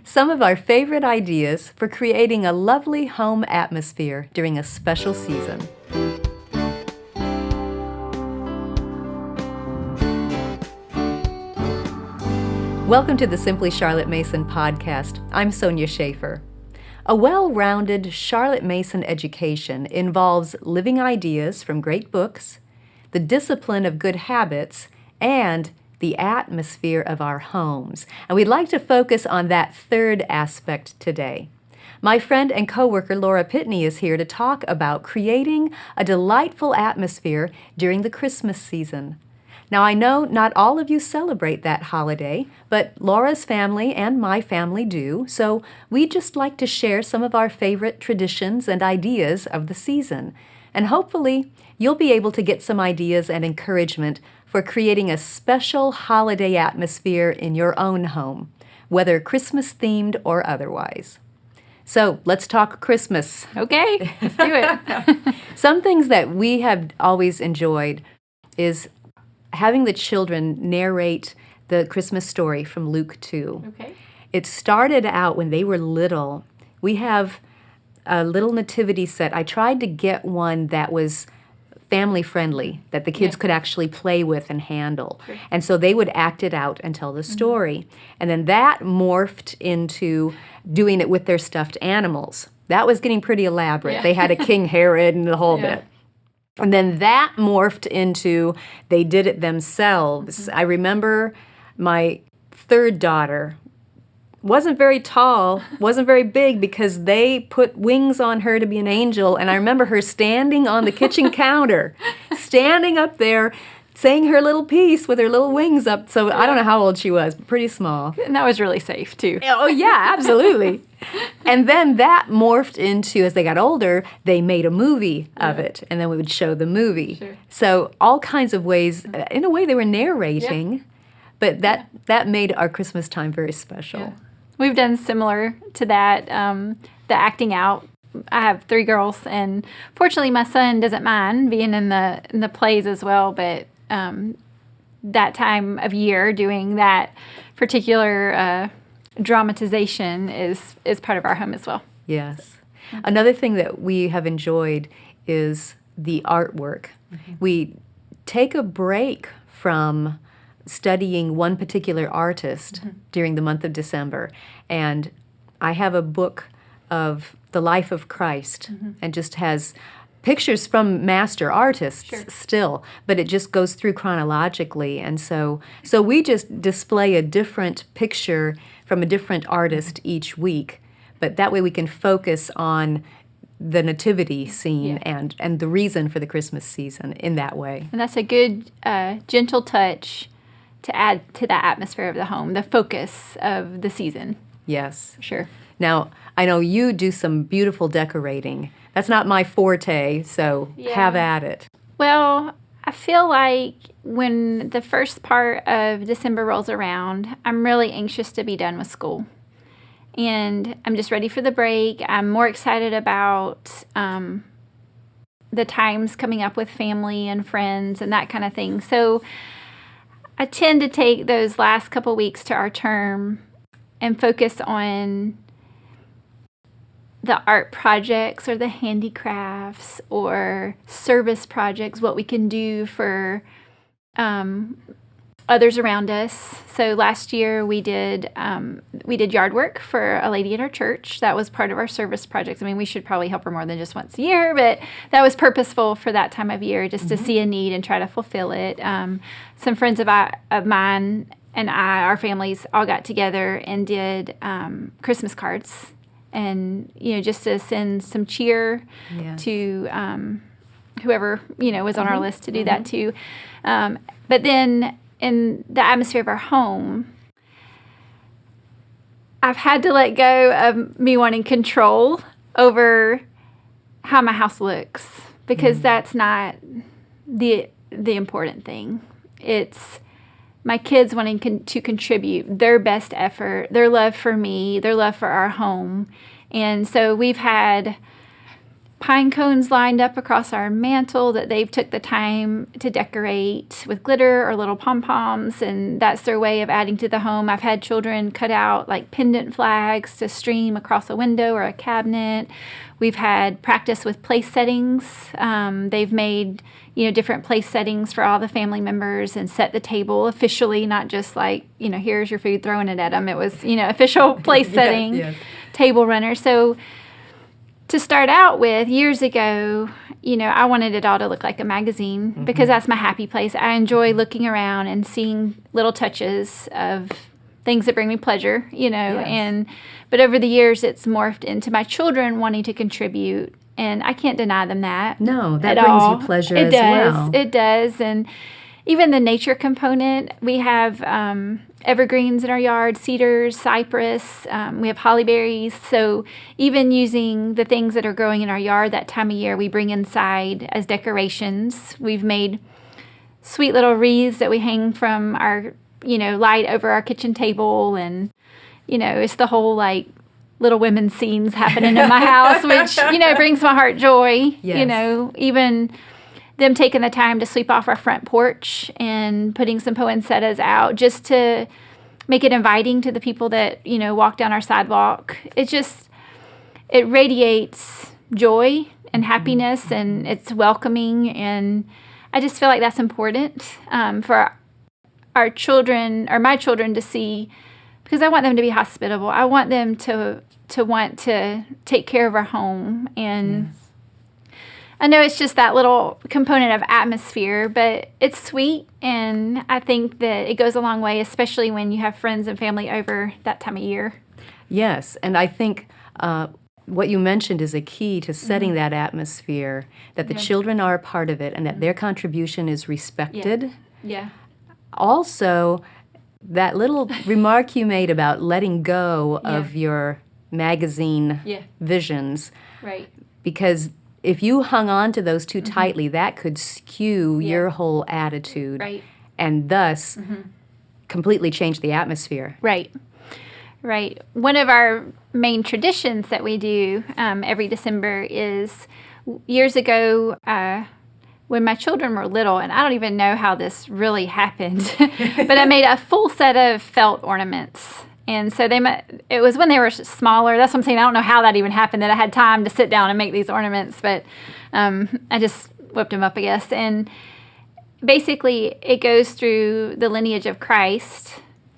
some of our favorite ideas for creating a lovely home atmosphere during a special season. Welcome to the Simply Charlotte Mason podcast. I'm Sonia Schaefer. A well-rounded Charlotte Mason education involves living ideas from great books, the discipline of good habits, and the atmosphere of our homes. And we'd like to focus on that third aspect today. My friend and coworker Laura Pitney is here to talk about creating a delightful atmosphere during the Christmas season. Now, I know not all of you celebrate that holiday, but Laura's family and my family do, so we'd just like to share some of our favorite traditions and ideas of the season. And hopefully, you'll be able to get some ideas and encouragement for creating a special holiday atmosphere in your own home, whether Christmas-themed or otherwise. So, let's talk Christmas. Okay, let's do it. Some things that we have always enjoyed is having the children narrate the Christmas story from Luke 2. Okay. It started out when they were little. We have a little nativity set. I tried to get one that was family friendly, that the kids could actually play with and handle. Sure. And so they would act it out and tell the story. And then that morphed into doing it with their stuffed animals. That was getting pretty elaborate. Yeah. They had a King Herod and the whole Yeah. bit. And then that morphed into they did it themselves. I remember my third daughter wasn't very tall, wasn't very big, because they put wings on her to be an angel. And I remember her standing on the kitchen counter, standing up there, saying her little piece with her little wings up. So I don't know how old she was, but pretty small. And that was really safe, too. Oh, yeah, absolutely. And then that morphed into, as they got older, they made a movie of it, and then we would show the movie. Sure. So all kinds of ways, in a way they were narrating, but that made our Christmas time very special. Yeah. We've done similar to that, the acting out. I have 3 girls, and fortunately my son doesn't mind being in the plays as well, but that time of year doing that particular dramatization is part of our home as well. Yes. Another thing that we have enjoyed is the artwork. We take a break from studying one particular artist during the month of December, and I have a book of the life of Christ, and just has pictures from master artists still, but it just goes through chronologically. And so we just display a different picture from a different artist each week, but that way we can focus on the nativity scene and the reason for the Christmas season in that way. And that's a good, gentle touch to add to that atmosphere of the home, the focus of the season. Yes. Sure. Now, I know you do some beautiful decorating. That's not my forte, so have at it. Well, I feel like when the first part of December rolls around, I'm really anxious to be done with school. And I'm just ready for the break. I'm more excited about the times coming up with family and friends and that kind of thing. So I tend to take those last couple weeks to our term and focus on the art projects or the handicrafts or service projects, what we can do for others around us. So last year we did yard work for a lady in our church. That was part of our service projects. I mean, we should probably help her more than just once a year, but that was purposeful for that time of year, just to see a need and try to fulfill it. Some friends of mine and our families all got together and did Christmas cards. And, just to send some cheer to whoever, was on our list to do that too. But then in the atmosphere of our home, I've had to let go of me wanting control over how my house looks, because that's not the important thing. It's my kids wanting to contribute their best effort, their love for me, their love for our home. And so we've had pine cones lined up across our mantle that they've took the time to decorate with glitter or little pom-poms, and that's their way of adding to the home. I've had children cut out like pendant flags to stream across a window or a cabinet. We've had practice with place settings. They've made, different place settings for all the family members and set the table officially, not just like, here's your food, throwing it at them. It was, official place setting, yes. Table runner. So to start out with, years ago, I wanted it all to look like a magazine because that's my happy place. I enjoy looking around and seeing little touches of things that bring me pleasure, Yes. But over the years, it's morphed into my children wanting to contribute, and I can't deny them that. No, that at brings all. you pleasure It as does. well. It does, and even the nature component, we have evergreens in our yard, cedars, cypress, we have hollyberries. So even using the things that are growing in our yard that time of year, we bring inside as decorations. We've made sweet little wreaths that we hang from our, light over our kitchen table. And, it's the whole like Little Women scenes happening in my house, which, brings my heart joy. Yes. Even them taking the time to sweep off our front porch and putting some poinsettias out just to make it inviting to the people that, walk down our sidewalk. It radiates joy and happiness, and it's welcoming. And I just feel like that's important for our children, or my children, to see, because I want them to be hospitable. I want them to want to take care of our home. And Yes. I know it's just that little component of atmosphere, but it's sweet, and I think that it goes a long way, especially when you have friends and family over that time of year. Yes, and I think what you mentioned is a key to setting that atmosphere, that the children are a part of it and that their contribution is respected. Yeah. Also, that little remark you made about letting go of your magazine visions, Right. because if you hung on to those too tightly, that could skew your whole attitude Right. and thus completely change the atmosphere. Right. Right. One of our main traditions that we do every December is years ago when my children were little, and I don't even know how this really happened, but I made a full set of felt ornaments. And so it was when they were smaller. That's what I'm saying. I don't know how that even happened, that I had time to sit down and make these ornaments, but I just whipped them up, I guess. And basically, it goes through the lineage of Christ,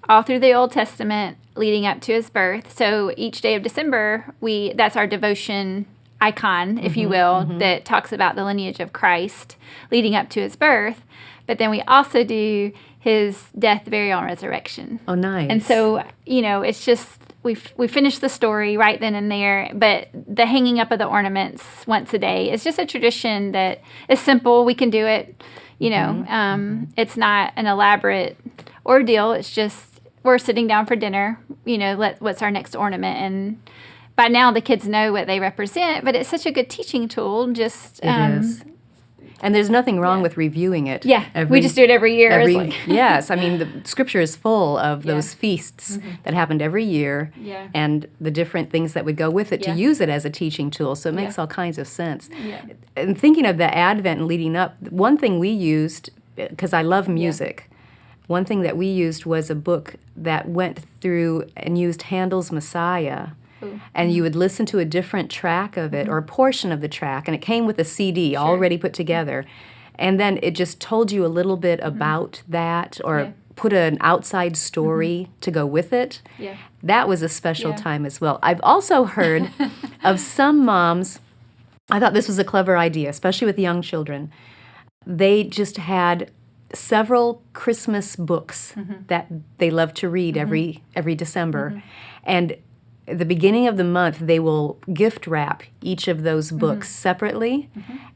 all through the Old Testament, leading up to his birth. So each day of December, that's our devotion icon, if you will, that talks about the lineage of Christ leading up to his birth. But then we also do his death, burial, and resurrection. Oh, nice. And so, it's just, we finish the story right then and there, but the hanging up of the ornaments once a day is just a tradition that is simple. We can do it, it's not an elaborate ordeal. It's just, we're sitting down for dinner, what's our next ornament? And by now the kids know what they represent, but it's such a good teaching tool. Just It is. And there's nothing wrong with reviewing it. We just do it every year. Yes, I mean, the scripture is full of those feasts that happened every year and the different things that would go with it to use it as a teaching tool. So it makes all kinds of sense. And thinking of the Advent and leading up, one thing we used, because I love music, one thing that we used was a book that went through and used Handel's Messiah. And you would listen to a different track of it or a portion of the track, and it came with a CD already put together. And then it just told you a little bit about that or put an outside story to go with it. That was a special time as well. I've also heard of some moms, I thought this was a clever idea, especially with young children. They just had several Christmas books that they love to read every December. And at the beginning of the month, they will gift wrap each of those books separately,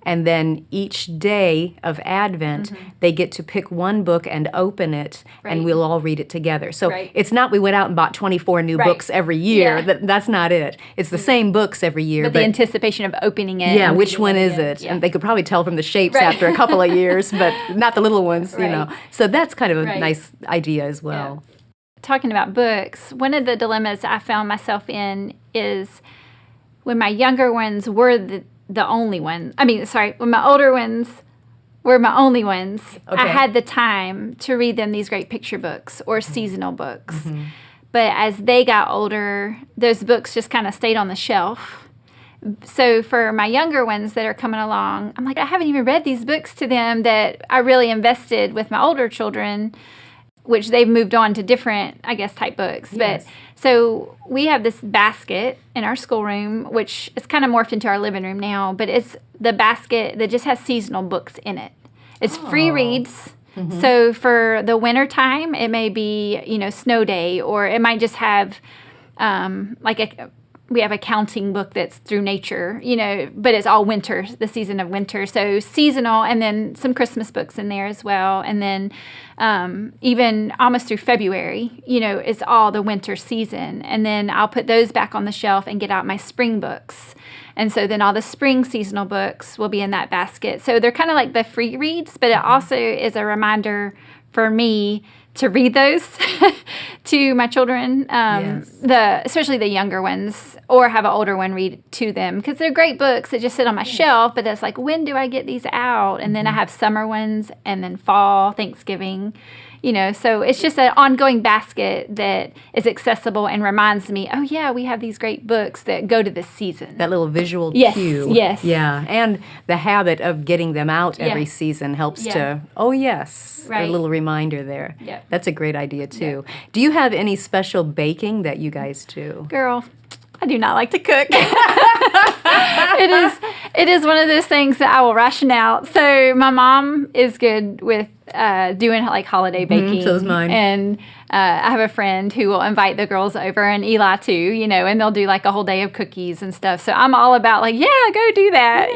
and then each day of Advent, they get to pick one book and open it, and we'll all read it together. So it's not we went out and bought 24 new books every year. That's not it. It's the same books every year. But the anticipation of opening it. Yeah, which one is it? And they could probably tell from the shapes after a couple of years, but not the little ones, So that's kind of a nice idea as well. Talking about books, one of the dilemmas I found myself in is when my younger ones were the only one. I mean, sorry, when my older ones were my only ones, I had the time to read them these great picture books or seasonal books. Mm-hmm. But as they got older, those books just kind of stayed on the shelf. So for my younger ones that are coming along, I'm like, I haven't even read these books to them that I really invested with my older children, which they've moved on to different, I guess, type books. Yes. But so we have this basket in our schoolroom, which is kind of morphed into our living room now, but it's the basket that just has seasonal books in it. It's free reads. Mm-hmm. So for the winter time, it may be, snow day, or it might just have we have a counting book that's through nature, but it's all winter, the season of winter. So seasonal, and then some Christmas books in there as well. And then even almost through February, it's all the winter season. And then I'll put those back on the shelf and get out my spring books. And so then all the spring seasonal books will be in that basket. So they're kind of like the free reads, but it also is a reminder for me to read those to my children, especially the younger ones, or have an older one read to them, because they're great books that just sit on my shelf, but it's like, when do I get these out? And then I have summer ones, and then fall, Thanksgiving, so it's just an ongoing basket that is accessible and reminds me, oh yeah, we have these great books that go to this season. That little visual cue. Yes. Yeah. And the habit of getting them out every season helps to, a little reminder there. Yeah. That's a great idea too. Yeah. Do you have any special baking that you guys do? Girl, I do not like to cook. It is one of those things that I will ration out. So my mom is good with doing like holiday baking. So is mine. And I have a friend who will invite the girls over, and Eli too, and they'll do like a whole day of cookies and stuff. So I'm all about like, go do that.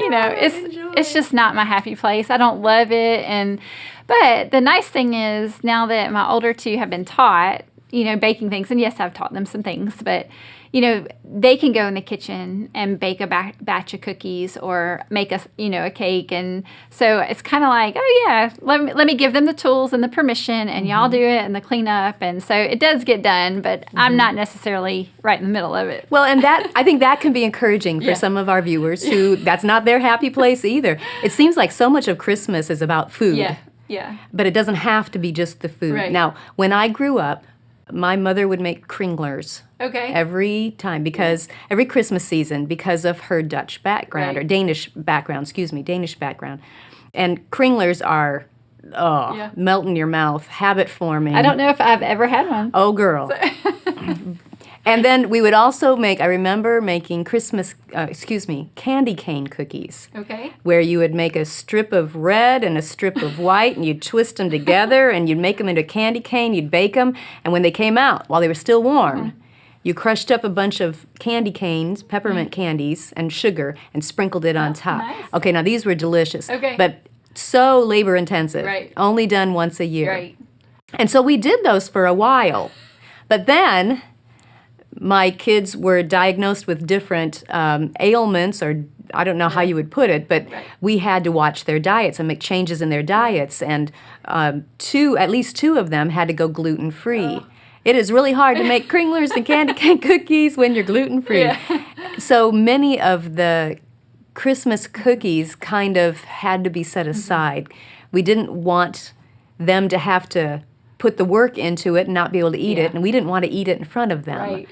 It's just not my happy place. I don't love it. But the nice thing is, now that my older two have been taught, baking things, and yes, I've taught them some things, but they can go in the kitchen and bake a batch of cookies or make a cake. And so it's kind of like, let me give them the tools and the permission, and y'all do it, and the cleanup. And so it does get done, but I'm not necessarily right in the middle of it. Well, and I think that can be encouraging for some of our viewers who that's not their happy place either. It seems like so much of Christmas is about food. Yeah. But it doesn't have to be just the food. Right. Now, when I grew up, my mother would make kringlers every time, every Christmas season, because of her Dutch background, or Danish background. And kringlers are, melt in your mouth, habit forming. I don't know if I've ever had one. Oh, girl. And then we would also I remember making candy cane cookies. Okay. Where you would make a strip of red and a strip of white, and you'd twist them together, and you'd make them into candy cane, you'd bake them, and when they came out, while they were still warm, you crushed up a bunch of candy canes, peppermint candies, and sugar, and sprinkled it on top. Nice. Okay, now these were delicious. Okay. But so labor intensive. Right. Only done once a year. Right. And so we did those for a while. But then my kids were diagnosed with different ailments, or I don't know how you would put it, but we had to watch their diets and make changes in their diets, and at least two of them had to go gluten-free. It is really hard to make kringlers and candy cane cookies when you're gluten-free. Yeah. So many of the Christmas cookies kind of had to be set aside. We didn't want them to have to put the work into it and not be able to eat it, and we didn't want to eat it in front of them. Right.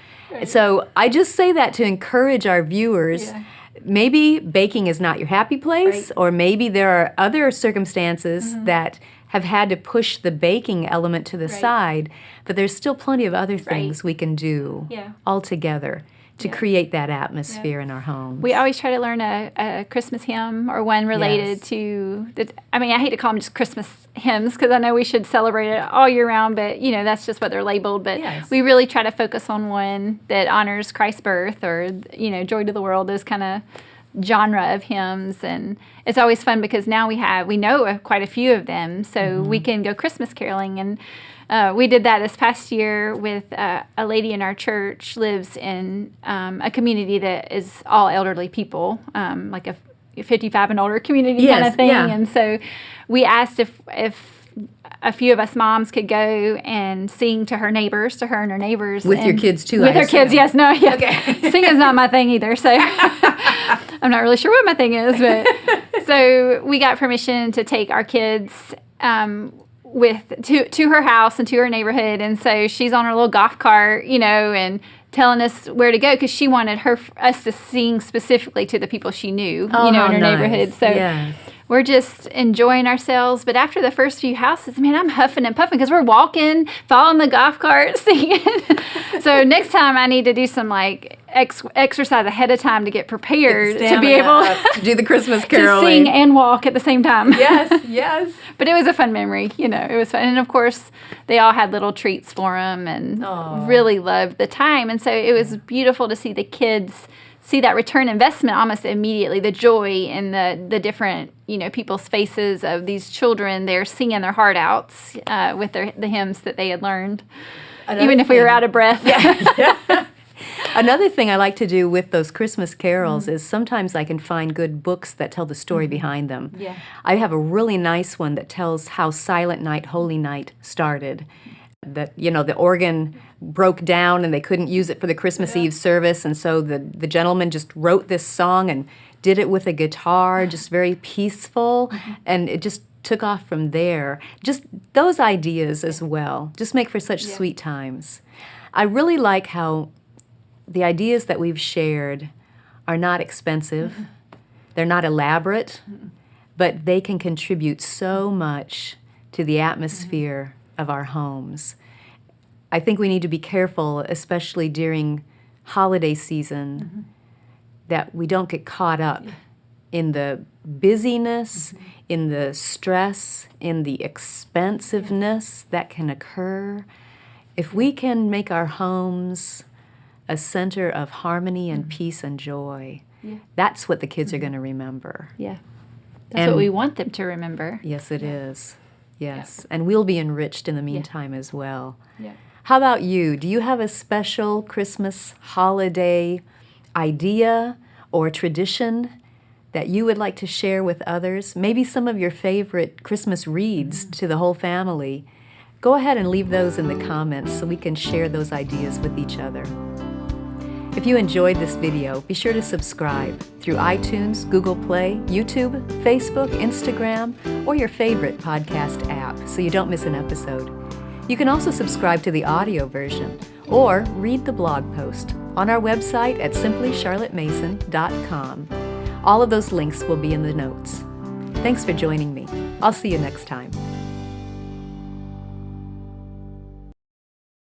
So I just say that to encourage our viewers. Yeah. Maybe baking is not your happy place, or maybe there are other circumstances that have had to push the baking element to the side, but there's still plenty of other things we can do all together to create that atmosphere in our homes. We always try to learn a Christmas hymn, or one related to I hate to call them just Christmas hymns, because I know we should celebrate it all year round, but that's just what they're labeled. But we really try to focus on one that honors Christ's birth, or joy to the world, those kind of genre of hymns. And it's always fun because now we know quite a few of them, so we can go Christmas caroling. And we did that this past year with a lady in our church, lives in a community that is all elderly people, like a 55 and older community kind of thing. Yeah. And so we asked if a few of us moms could go and sing to her and her neighbors. With your kids too, With her kids, yes. No, yeah. Okay. Singing's not my thing either, so. I'm not really sure what my thing is, but so we got permission to take our kids to her house and to her neighborhood, and so she's on her little golf cart, and telling us where to go because she wanted us to sing specifically to the people she knew, in her neighborhood. So yes. We're just enjoying ourselves. But after the first few houses, man, I'm huffing and puffing because we're walking, following the golf cart, singing. So next time I need to do some exercise ahead of time to get prepared to be able to do the Christmas caroling. To sing and walk at the same time. Yes. But it was a fun memory, it was fun. And of course, they all had little treats for them and really loved the time. And so it was beautiful to see the kids see that return investment almost immediately, the joy in the different, people's faces of these children. They're singing their heart outs with the hymns that they had learned, even if we were out of breath. Yeah. Another thing I like to do with those Christmas carols is sometimes I can find good books that tell the story behind them. Yeah. I have a really nice one that tells how Silent Night, Holy Night started. That, the organ broke down and they couldn't use it for the Christmas Eve service, and so the gentleman just wrote this song and did it with a guitar, just very peaceful, and it just took off from there. Just those ideas as well just make for such sweet times. I really like how the ideas that we've shared are not expensive, they're not elaborate, but they can contribute so much to the atmosphere of our homes. I think we need to be careful, especially during holiday season, that we don't get caught up in the busyness, in the stress, in the expensiveness that can occur. If we can make our homes a center of harmony and peace and joy, that's what the kids are going to remember. Yeah. That's what we want them to remember. Yes, it is. Yes. And we'll be enriched in the meantime as well. Yeah. How about you? Do you have a special Christmas holiday idea or tradition that you would like to share with others? Maybe some of your favorite Christmas reads to the whole family. Go ahead and leave those in the comments so we can share those ideas with each other. If you enjoyed this video, be sure to subscribe through iTunes, Google Play, YouTube, Facebook, Instagram, or your favorite podcast app so you don't miss an episode. You can also subscribe to the audio version or read the blog post on our website at simplycharlottemason.com. All of those links will be in the notes. Thanks for joining me. I'll see you next time.